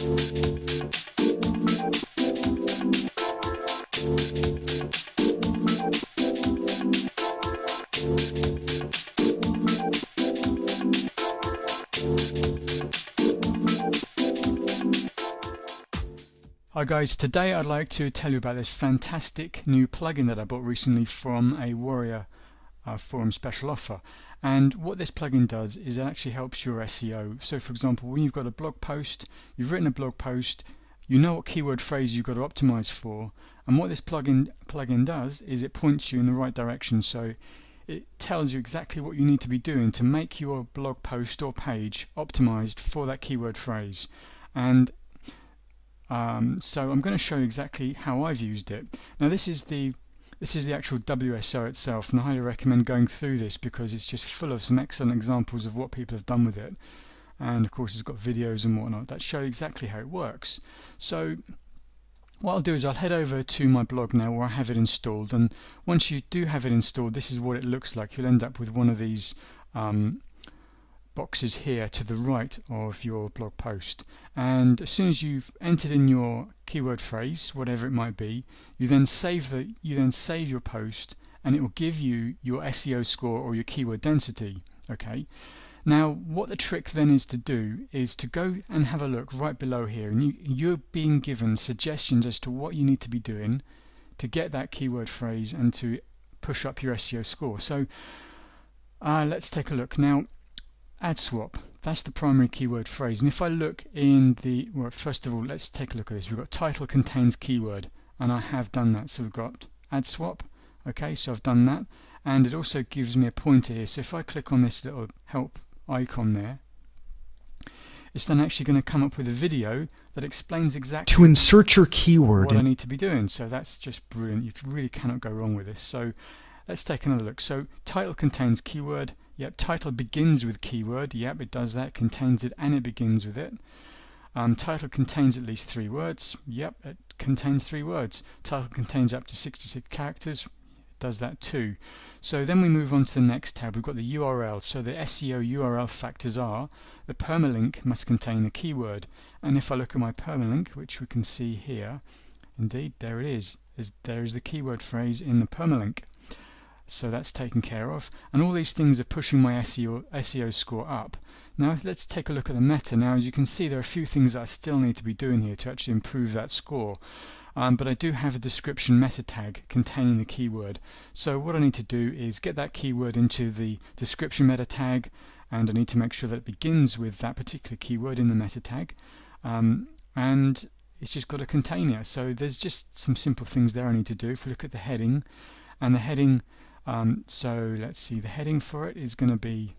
Hi guys, today I'd like to tell you about this fantastic new plugin that I bought recently from a Warrior forum special offer. And what this plugin does is it actually helps your SEO. So for example, when you've got a blog post, you've written a blog post, you know what keyword phrase you've got to optimize for, and what this plugin does is it points you in the right direction. So it tells you exactly what you need to be doing to make your blog post or page optimized for that keyword phrase. And so I'm going to show you exactly how I've used it. Now this is the actual WSO itself, and I highly recommend going through this because it's just full of some excellent examples of what people have done with it. And of course it's got videos and whatnot that show exactly how it works. So what I'll do is I'll head over to my blog now where I have it installed, and once you do have it installed, this is what it looks like. You'll end up with one of these boxes here to the right of your blog post, and as soon as you've entered in your keyword phrase, whatever it might be, you then save your post, and it will give you your SEO score or your keyword density. Okay, now what the trick then is to do is to go and have a look right below here, and you're being given suggestions as to what you need to be doing to get that keyword phrase and to push up your SEO score. So let's take a look now. Ad swap, that's the primary keyword phrase, and if I look in the, well, first of all let's take a look at this. We've got title contains keyword, and I have done that. So we've got ad swap. Okay, so I've done that, and it also gives me a pointer here. So if I click on this little help icon there, it's then actually going to come up with a video that explains exactly to insert your keyword what I need to be doing. So that's just brilliant. You really cannot go wrong with this. So let's take another look. So title contains keyword. Yep, title begins with keyword. Yep, it does that, contains it, and it begins with it. Title contains at least 3 words. Yep, it contains 3 words. Title contains up to 66 characters. It does that too. So then we move on to the next tab. We've got the URL. So the SEO URL factors are the permalink must contain a keyword. And if I look at my permalink, which we can see here, indeed, there it is. There is the keyword phrase in the permalink. So that's taken care of, and all these things are pushing my SEO score up. Now let's take a look at the meta. Now as you can see, there are a few things that I still need to be doing here to actually improve that score, but I do have a description meta tag containing the keyword. So what I need to do is get that keyword into the description meta tag, and I need to make sure that it begins with that particular keyword in the meta tag, and it's just got to contain it. So there's just some simple things there I need to do. If we look at the heading, and the heading, so let's see, the heading for it is going to be,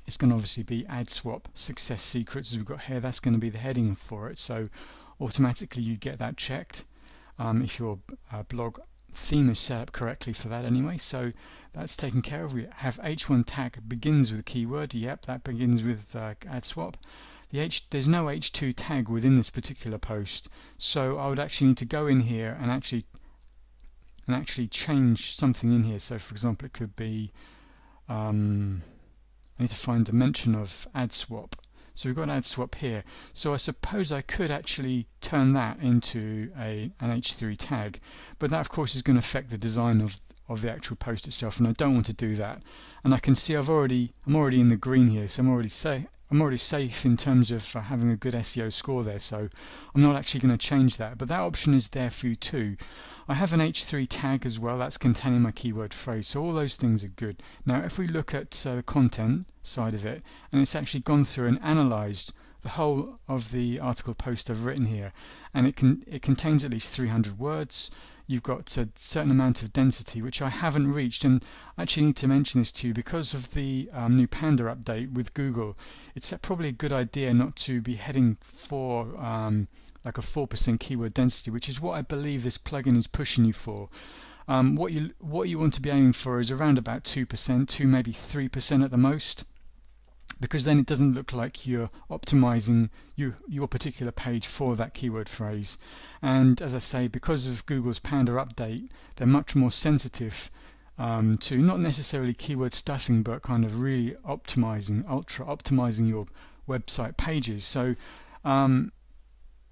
it's going to obviously be ad swap success secrets as we've got here. That's going to be the heading for it, so automatically you get that checked if your blog theme is set up correctly for that anyway. So that's taken care of. We have H1 tag begins with a keyword. Yep, that begins with ad swap. There's no H2 tag within this particular post, so I would actually need to go in here and actually change something in here. So for example, it could be I need to find a mention of ad swap. So we've got ad swap here, so I suppose I could actually turn that into an H3 tag, but that of course is going to affect the design of the actual post itself, and I don't want to do that. And I can see I'm already in the green here, so I'm already safe in terms of having a good SEO score there, so I'm not actually going to change that, but that option is there for you too. I have an H3 tag as well, that's containing my keyword phrase, so all those things are good. Now if we look at the content side of it, and it's actually gone through and analysed the whole of the article post I've written here, and it contains at least 300 words. You've got a certain amount of density which I haven't reached, and I actually need to mention this to you because of the new Panda update with Google. It's probably a good idea not to be heading for like a 4% keyword density, which is what I believe this plugin is pushing you for. What you want to be aiming for is around about 2% to maybe 3% at the most, because then it doesn't look like you're optimizing your particular page for that keyword phrase. And as I say, because of Google's Panda update, they're much more sensitive to not necessarily keyword stuffing, but kind of really optimizing, ultra optimizing your website pages. So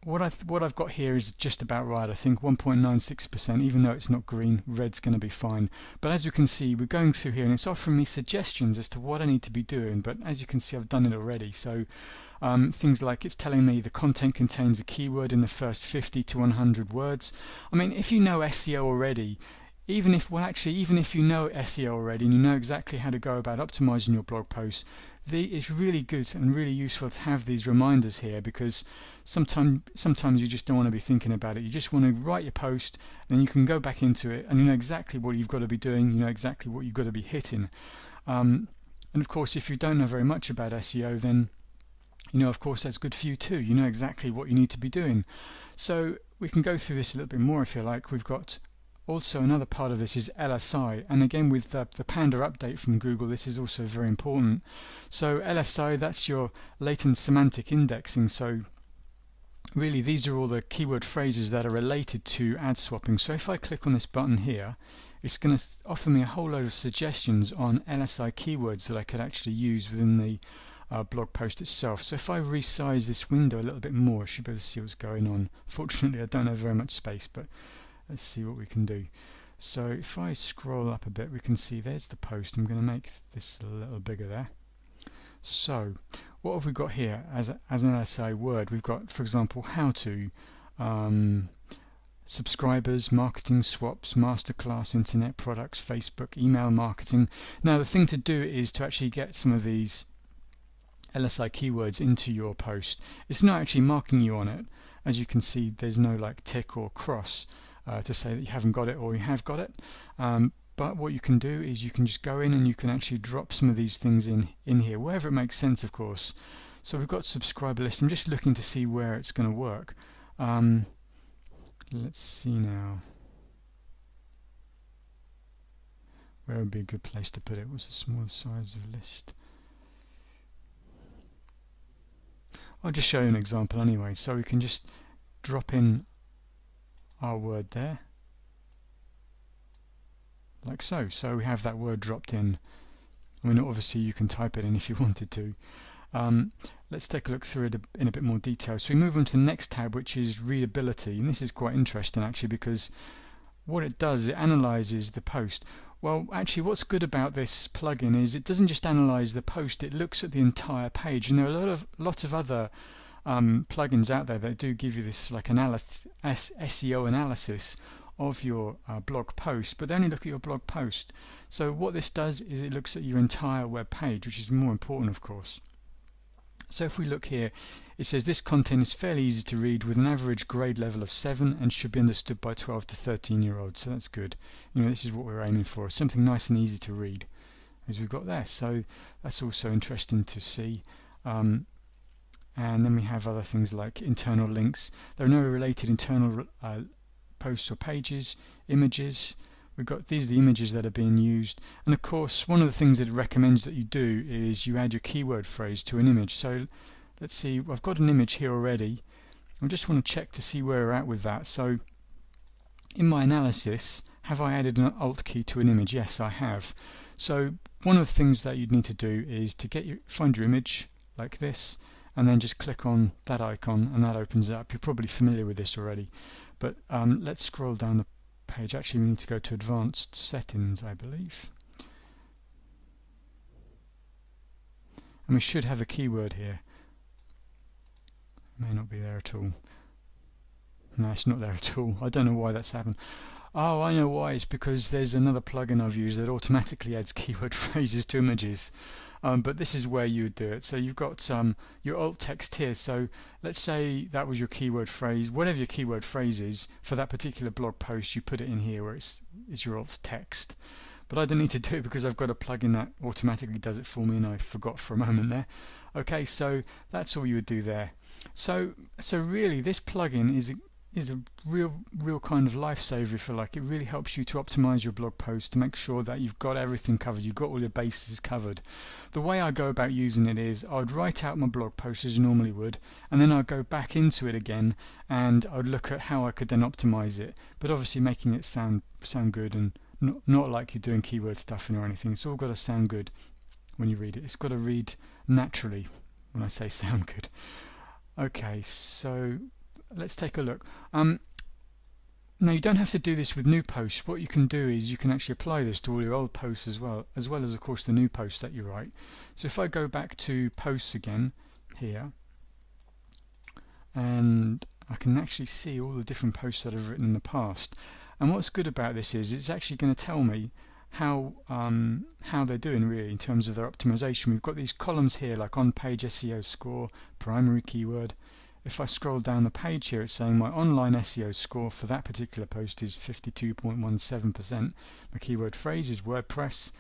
what I've got here is just about right. I think 1.96%, even though it's not green, red's going to be fine. But as you can see, we're going through here and it's offering me suggestions as to what I need to be doing, but as you can see, I've done it already. So things like it's telling me the content contains a keyword in the first 50 to 100 words. I mean, if you know SEO already, even if you know SEO already and you know exactly how to go about optimizing your blog posts, it's really good and really useful to have these reminders here, because sometimes you just don't want to be thinking about it. You just want to write your post, and then you can go back into it and you know exactly what you've got to be doing, you know exactly what you've got to be hitting. And of course, if you don't know very much about SEO, then you know, of course, that's good for you too. You know exactly what you need to be doing. So we can go through this a little bit more if you like. We've got also another part of this is LSI, and again with the Panda update from Google, this is also very important. So LSI, that's your latent semantic indexing. So really these are all the keyword phrases that are related to ad swapping. So if I click on this button here, it's going to offer me a whole load of suggestions on LSI keywords that I could actually use within the blog post itself. So if I resize this window a little bit more, I should be able to see what's going on. Fortunately, I don't have very much space, but let's see what we can do. So if I scroll up a bit, we can see there's the post. I'm going to make this a little bigger there. So what have we got here as an LSI word? We've got, for example, how to, subscribers, marketing swaps, masterclass, internet products, Facebook, email marketing. Now the thing to do is to actually get some of these LSI keywords into your post. It's not actually marking you on it. As you can see, there's no like tick or cross to say that you haven't got it or you have got it. But what you can do is you can just go in and you can actually drop some of these things in here, wherever it makes sense, of course. So we've got subscriber list. I'm just looking to see where it's going to work. Let's see now. Where would be a good place to put it? What's the smallest size of list? I'll just show you an example anyway. So we can just drop in our word there, like so. So we have that word dropped in. I mean, obviously you can type it in if you wanted to. Let's take a look through it in a bit more detail. So we move on to the next tab, which is readability, and this is quite interesting actually, because what it does, it analyzes the post. Well, actually what's good about this plugin is it doesn't just analyze the post, it looks at the entire page, and there are a lot of other plugins out there that do give you this like SEO analysis of your blog post, but they only look at your blog post. So what this does is it looks at your entire web page, which is more important, of course. So if we look here, it says this content is fairly easy to read with an average grade level of 7 and should be understood by 12 to 13-year-olds. So that's good. You know, this is what we're aiming for, something nice and easy to read, as we've got there. So that's also interesting to see. And then we have other things like internal links. There are no related internal posts or pages, images. We've got these are the images that are being used, and of course one of the things that it recommends that you do is you add your keyword phrase to an image. So let's see, I've got an image here already. I just want to check to see where we're at with that. So in my analysis, have I added an alt key to an image? Yes, I have. So one of the things that you'd need to do is to find your image like this, and then just click on that icon and that opens it up. You're probably familiar with this already, but let's scroll down the page. Actually, we need to go to advanced settings, I believe, and we should have a keyword here. It may not be there at all. No, it's not there at all. I don't know why that's happened. Oh, I know why. It's because there's another plugin I've used that automatically adds keyword phrases to images. But this is where you would do it. So you've got your alt text here. So let's say that was your keyword phrase. Whatever your keyword phrase is for that particular blog post, you put it in here where it's your alt text. But I don't need to do it because I've got a plugin that automatically does it for me, and I forgot for a moment there. Okay, so that's all you would do there. So really, this plugin is a real kind of lifesaver, if you like. It really helps you to optimize your blog post to make sure that you've got everything covered, you've got all your bases covered. The way I go about using it is I'd write out my blog post as you normally would, and then I'd go back into it again and I'd look at how I could then optimize it, but obviously making it sound good and not like you're doing keyword stuffing or anything. It's all got to sound good when you read it. It's got to read naturally when I say sound good. Okay, so let's take a look. Now you don't have to do this with new posts. What you can do is you can actually apply this to all your old posts as well as of course the new posts that you write. So if I go back to posts again here, and I can actually see all the different posts that I've written in the past. And what's good about this is it's actually going to tell me how they're doing really in terms of their optimization. We've got these columns here like on page SEO score, primary keyword. If I scroll down the page here, it's saying my online SEO score for that particular post is 52.17%. My keyword phrase is WordPress,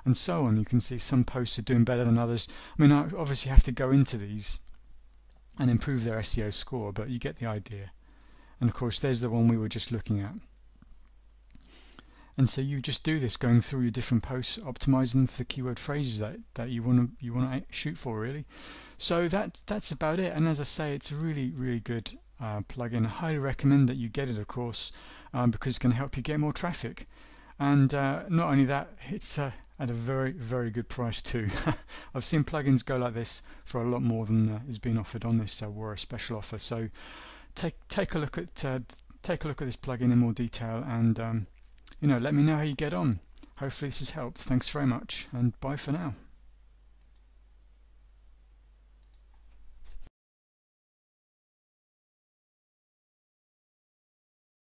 and so on. You can see some posts are doing better than others. I mean, I obviously have to go into these and improve their SEO score, but you get the idea. And of course, there's the one we were just looking at. And so you just do this, going through your different posts, optimizing them for the keyword phrases that you want to shoot for, really. So that's about it. And as I say, it's a really good plugin. I highly recommend that you get it, of course, because it's going to help you get more traffic. And not only that, it's at a very good price too. I've seen plugins go like this for a lot more than is being offered on this Wora special offer. So take a look at this plugin in more detail, and let me know how you get on. Hopefully this has helped. Thanks very much, and bye for now.